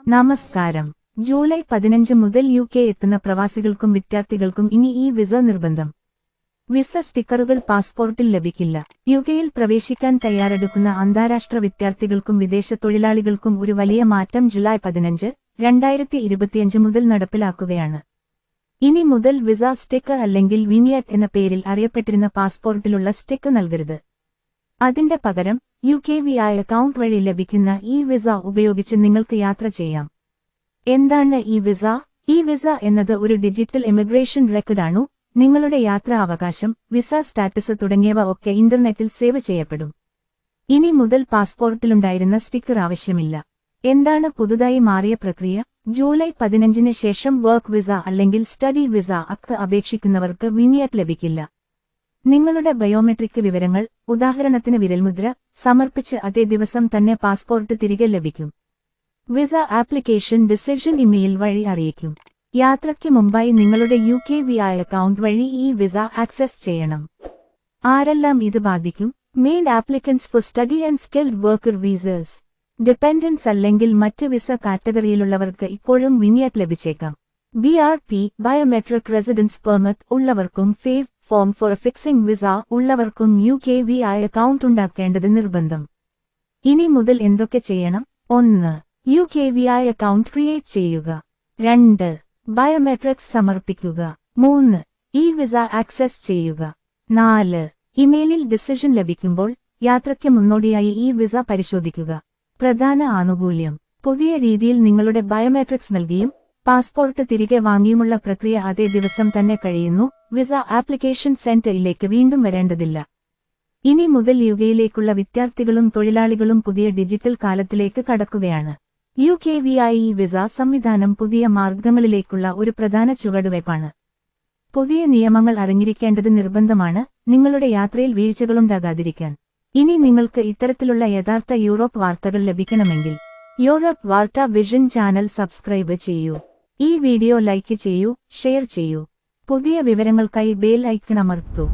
നമസ്കാരം. ജൂലൈ 15 മുതൽ UK എത്തുന്ന പ്രവാസികൾക്കും വിദ്യാർത്ഥികൾക്കും ഇനി ഈ വിസ നിർബന്ധം. വിസ സ്റ്റിക്കറുകൾ പാസ്പോർട്ടിൽ ലഭിക്കില്ല. യുകെയിൽ പ്രവേശിക്കാൻ തയ്യാറെടുക്കുന്ന അന്താരാഷ്ട്ര വിദ്യാർത്ഥികൾക്കും വിദേശ തൊഴിലാളികൾക്കും ഒരു വലിയ മാറ്റം ജൂലൈ 15, 2025 മുതൽ നടപ്പിലാക്കുകയാണ്. ഇനി മുതൽ വിസ സ്റ്റിക്കർ അല്ലെങ്കിൽ വിനിയറ്റ് എന്ന പേരിൽ അറിയപ്പെട്ടിരുന്ന പാസ്പോർട്ടിലുള്ള സ്റ്റിക്കർ നൽകരുത്. അതിന്റെ പകരം UKVI അക്കൗണ്ട് വഴി ലഭിക്കുന്ന ഈ വിസ ഉപയോഗിച്ച് നിങ്ങൾക്ക് യാത്ര ചെയ്യാം. എന്താണ് ഈ വിസ? ഈ വിസ എന്നത് ഒരു ഡിജിറ്റൽ ഇമിഗ്രേഷൻ റെക്കോർഡാണു. നിങ്ങളുടെ യാത്രാ അവകാശം, വിസ സ്റ്റാറ്റസ് തുടങ്ങിയവ ഒക്കെ ഇന്റർനെറ്റിൽ സേവ് ചെയ്യപ്പെടും. ഇനി മുതൽ പാസ്പോർട്ടിലുണ്ടായിരുന്ന സ്റ്റിക്കർ ആവശ്യമില്ല. എന്താണ് പുതുതായി മാറിയ പ്രക്രിയ? ജൂലൈ 15 ശേഷം വർക്ക് വിസ അല്ലെങ്കിൽ സ്റ്റഡി വിസ അപേക്ഷിക്കുന്നവർക്ക് വിനിയറ്റ് ലഭിക്കില്ല. നിങ്ങളുടെ ബയോമെട്രിക് വിവരങ്ങൾ, ഉദാഹരണത്തിന് വിരൽമുദ്ര, സമർപ്പിച്ച് അതേ ദിവസം തന്നെ പാസ്പോർട്ട് തിരികെ ലഭിക്കും. വിസ ആപ്ലിക്കേഷൻ ഡിസിഷൻ ഇമെയിൽ വഴി അറിയിക്കും. യാത്രയ്ക്ക് മുമ്പായി നിങ്ങളുടെ UKVI അക്കൗണ്ട് വഴി ഈ വിസ ആക്സസ് ചെയ്യണം. ആരെല്ലാം ഇത് ബാധിക്കും? Main applicants for study and skilled worker വിസേഴ്സ്. ഡിപെൻഡൻസ് അല്ലെങ്കിൽ മറ്റ് വിസ കാറ്റഗറിയിലുള്ളവർക്ക് ഇപ്പോഴും വിനിയറ്റ് ലഭിച്ചേക്കാം. BRP ബയോമെട്രിക് റെസിഡൻസ് പെർമിറ്റ് ഉള്ളവർക്കും ഫേവ് ഫോം ഫോർ ഫിക്സിംഗ് വിസ ഉള്ളവർക്കും UKVI അക്കൗണ്ട് ഉണ്ടാക്കേണ്ടത് നിർബന്ധം. ഇനി മുതൽ എന്തൊക്കെ ചെയ്യണം? 1. UKVI അക്കൗണ്ട് ക്രിയേറ്റ് ചെയ്യുക. 2. ബയോമെട്രിക്സ് സമർപ്പിക്കുക. 3. ഈ വിസ ആക്സസ് ചെയ്യുക. 4. ഇമെയിലിൽ ഡിസിഷൻ ലഭിക്കുമ്പോൾ യാത്രയ്ക്ക് മുന്നോടിയായി ഈ വിസ പരിശോധിക്കുക. പ്രധാന ആനുകൂല്യം: പുതിയ രീതിയിൽ നിങ്ങളുടെ ബയോമെട്രിക്സ് നൽകിയും പാസ്പോർട്ട് തിരികെ വാങ്ങിയുമുള്ള പ്രക്രിയ അതേ ദിവസം തന്നെ കഴിയുന്നു. വിസ ആപ്ലിക്കേഷൻ സെന്ററിലേക്ക് വീണ്ടും വരേണ്ടതില്ല. ഇനി മുതൽ യുകെയിലേക്കുള്ള വിദ്യാർത്ഥികളും തൊഴിലാളികളും പുതിയ ഡിജിറ്റൽ കാലത്തിലേക്ക് കടക്കുകയാണ്. UKVI വിസ സംവിധാനം പുതിയ മാർഗങ്ങളിലേക്കുള്ള ഒരു പ്രധാന ചുവടുവയ്പ്പാണ്. പുതിയ നിയമങ്ങൾ അറിഞ്ഞിരിക്കേണ്ടത് നിർബന്ധമാണ്, നിങ്ങളുടെ യാത്രയിൽ വീഴ്ചകളുണ്ടാകാതിരിക്കാൻ. ഇനി നിങ്ങൾക്ക് ഇത്തരത്തിലുള്ള യഥാർത്ഥ യൂറോപ്പ് വാർത്തകൾ ലഭിക്കണമെങ്കിൽ യൂറോപ്പ് വാർത്ത വിഷൻ ചാനൽ സബ്സ്ക്രൈബ് ചെയ്യൂ. ഈ വീഡിയോ ലൈക്ക് ചെയ്യൂ, ഷെയർ ചെയ്യൂ. പുതിയ വിവരങ്ങൾക്കായി ബെൽ ഐക്കൺ അമർത്തൂ.